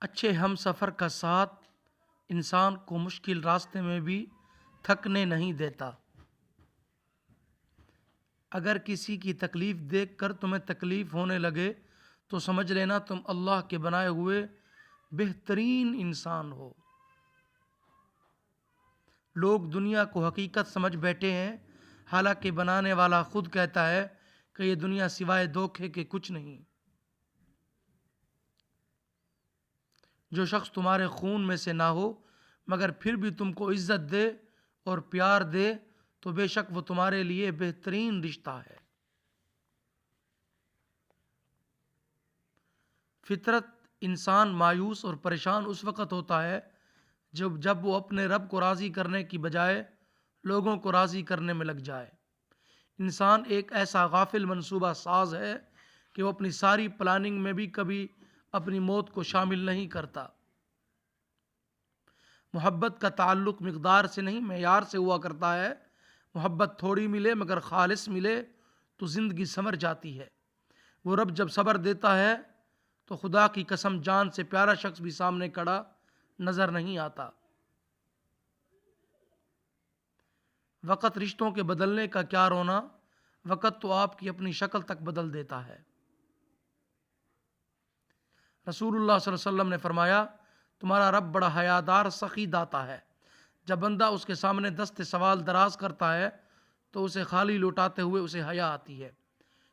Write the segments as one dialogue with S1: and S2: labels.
S1: اچھے ہم سفر کا ساتھ انسان کو مشکل راستے میں بھی تھکنے نہیں دیتا۔ اگر کسی کی تکلیف دیکھ کر تمہیں تکلیف ہونے لگے تو سمجھ لینا تم اللہ کے بنائے ہوئے بہترین انسان ہو۔ لوگ دنیا کو حقیقت سمجھ بیٹھے ہیں، حالانکہ بنانے والا خود کہتا ہے کہ یہ دنیا سوائے دھوکے کے کچھ نہیں۔ جو شخص تمہارے خون میں سے نہ ہو مگر پھر بھی تم کو عزت دے اور پیار دے تو بے شک وہ تمہارے لیے بہترین رشتہ ہے۔ فطرت انسان مایوس اور پریشان اس وقت ہوتا ہے جب وہ اپنے رب کو راضی کرنے کی بجائے لوگوں کو راضی کرنے میں لگ جائے۔ انسان ایک ایسا غافل منصوبہ ساز ہے کہ وہ اپنی ساری پلاننگ میں بھی کبھی اپنی موت کو شامل نہیں کرتا۔ محبت کا تعلق مقدار سے نہیں معیار سے ہوا کرتا ہے۔ محبت تھوڑی ملے مگر خالص ملے تو زندگی سنور جاتی ہے۔ وہ رب جب صبر دیتا ہے تو خدا کی قسم جان سے پیارا شخص بھی سامنے کھڑا نظر نہیں آتا۔ وقت رشتوں کے بدلنے کا کیا رونا، وقت تو آپ کی اپنی شکل تک بدل دیتا ہے۔ رسول اللہ صلی اللہ علیہ وسلم نے فرمایا، تمہارا رب بڑا حیادار سخی داتا ہے۔ جب بندہ اس کے سامنے دست سوال دراز کرتا ہے تو اسے خالی لوٹاتے ہوئے اسے حیا آتی ہے۔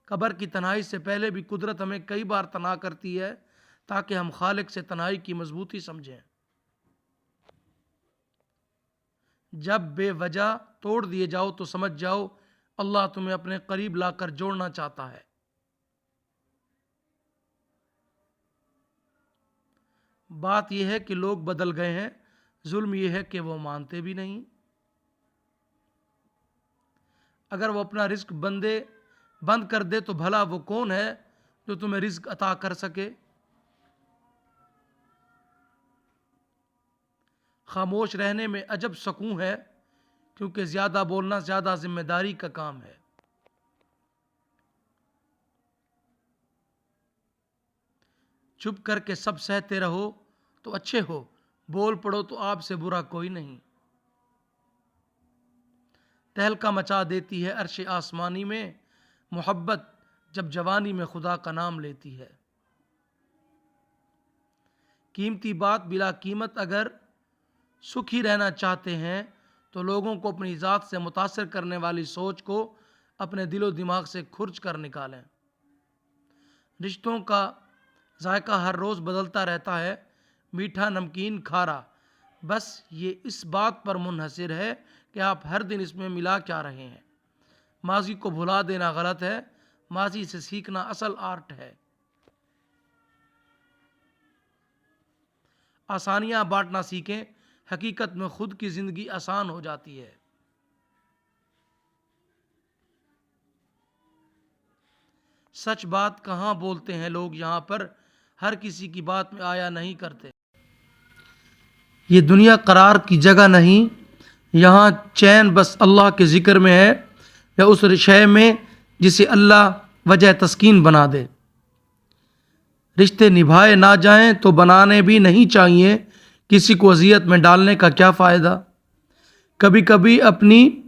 S1: قبر کی تنہائی سے پہلے بھی قدرت ہمیں کئی بار تنہا کرتی ہے تاکہ ہم خالق سے تنہائی کی مضبوطی سمجھیں۔ جب بے وجہ توڑ دیے جاؤ تو سمجھ جاؤ اللہ تمہیں اپنے قریب لا کر جوڑنا چاہتا ہے۔ بات یہ ہے کہ لوگ بدل گئے ہیں، ظلم یہ ہے کہ وہ مانتے بھی نہیں۔ اگر وہ اپنا رزق بند کر دے تو بھلا وہ کون ہے جو تمہیں رزق عطا کر سکے؟ خاموش رہنے میں عجب سکون ہے، کیونکہ زیادہ بولنا زیادہ ذمہ داری کا کام ہے۔ چپ کر کے سب سہتے رہو تو اچھے ہو، بول پڑو تو آپ سے برا کوئی نہیں۔ تہلکہ مچا دیتی ہے عرش آسمانی میں محبت جب جوانی میں خدا کا نام لیتی ہے۔ قیمتی بات بلا قیمت اگر سکھی رہنا چاہتے ہیں تو لوگوں کو اپنی ذات سے متاثر کرنے والی سوچ کو اپنے دل و دماغ سے کھرچ کر نکالیں۔ رشتوں کا ذائقہ ہر روز بدلتا رہتا ہے، میٹھا، نمکین، کھارا، بس یہ اس بات پر منحصر ہے کہ آپ ہر دن اس میں ملا کیا رہے ہیں۔ ماضی کو بھلا دینا غلط ہے، ماضی سے سیکھنا اصل آرٹ ہے۔ آسانیاں بانٹنا سیکھیں، حقیقت میں خود کی زندگی آسان ہو جاتی ہے۔ سچ بات کہاں بولتے ہیں لوگ یہاں پر، ہر کسی کی بات میں آیا نہیں کرتے۔ یہ دنیا قرار کی جگہ نہیں، یہاں چین بس اللہ کے ذکر میں ہے یا اس شے میں جسے اللہ وجہ تسکین بنا دے۔ رشتے نبھائے نہ جائیں تو بنانے بھی نہیں چاہیے، کسی کو اذیت میں ڈالنے کا کیا فائدہ۔ کبھی کبھی اپنی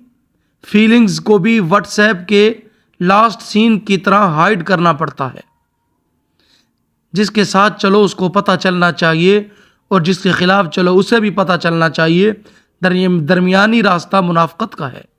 S1: فیلنگز کو بھی واٹس ایپ کے لاسٹ سین کی طرح ہائیڈ کرنا پڑتا ہے۔ جس کے ساتھ چلو اس کو پتہ چلنا چاہیے اور جس کے خلاف چلو اسے بھی پتہ چلنا چاہیے۔ درمیانی راستہ منافقت کا ہے۔